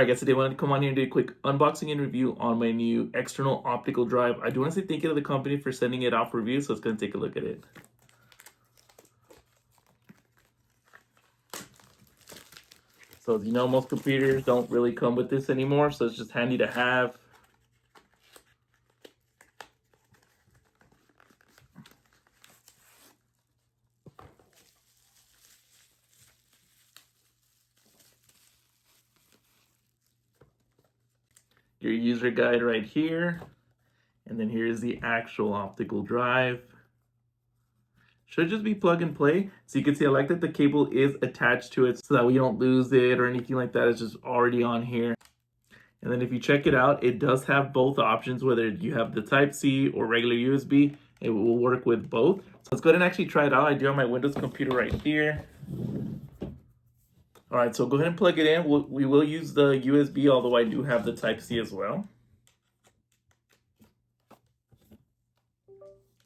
I guess today I wanted to come on here and do a quick unboxing and review on my new external optical drive. I do want to say thank you to the company for sending it out for review, so let's go and take a look at it. So as you know, most computers don't really come with this anymore, so it's just handy to have. Your user guide right here, and then here's the actual optical drive. Should just be plug and play. So you can see I like that the cable is attached to it so that we don't lose it or anything like that. It's just already on here. And then if you check it out, it does have both options, whether you have the Type-C or regular USB, it will work with both. So let's go ahead and actually try it out. I do have my Windows computer right here. All right, so go ahead and plug it in. We will use the USB, although I do have the Type-C as well.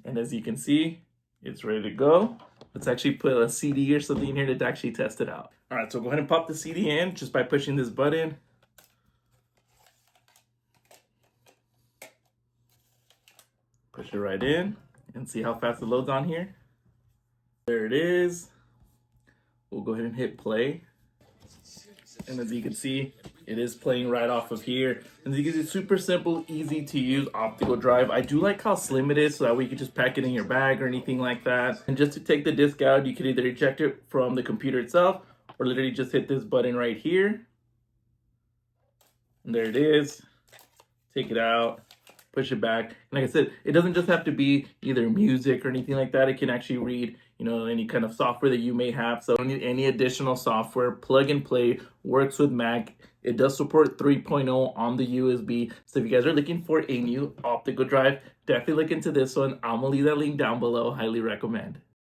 And as you can see, it's ready to go. Let's actually put a CD or something in here to actually test it out. All right, so go ahead and pop the CD in just by pushing this button. Push it right in and see how fast it loads on here. There it is. We'll go ahead and hit play. And as you can see, it is playing right off of here. And as you can see, it's super simple, easy to use optical drive. I do like how slim it is so that way you can just pack it in your bag or anything like that. And just to take the disc out, you can either eject it from the computer itself or literally just hit this button right here. And there it is. Take it out, push it back. And like I said, it doesn't just have to be either music or anything like that. It can actually read, any kind of software that you may have. So don't need any additional software. Plug and play, works with Mac. It does support 3.0 on the USB. So if you guys are looking for a new optical drive, definitely look into this one. I'm gonna leave that link down below. Highly recommend.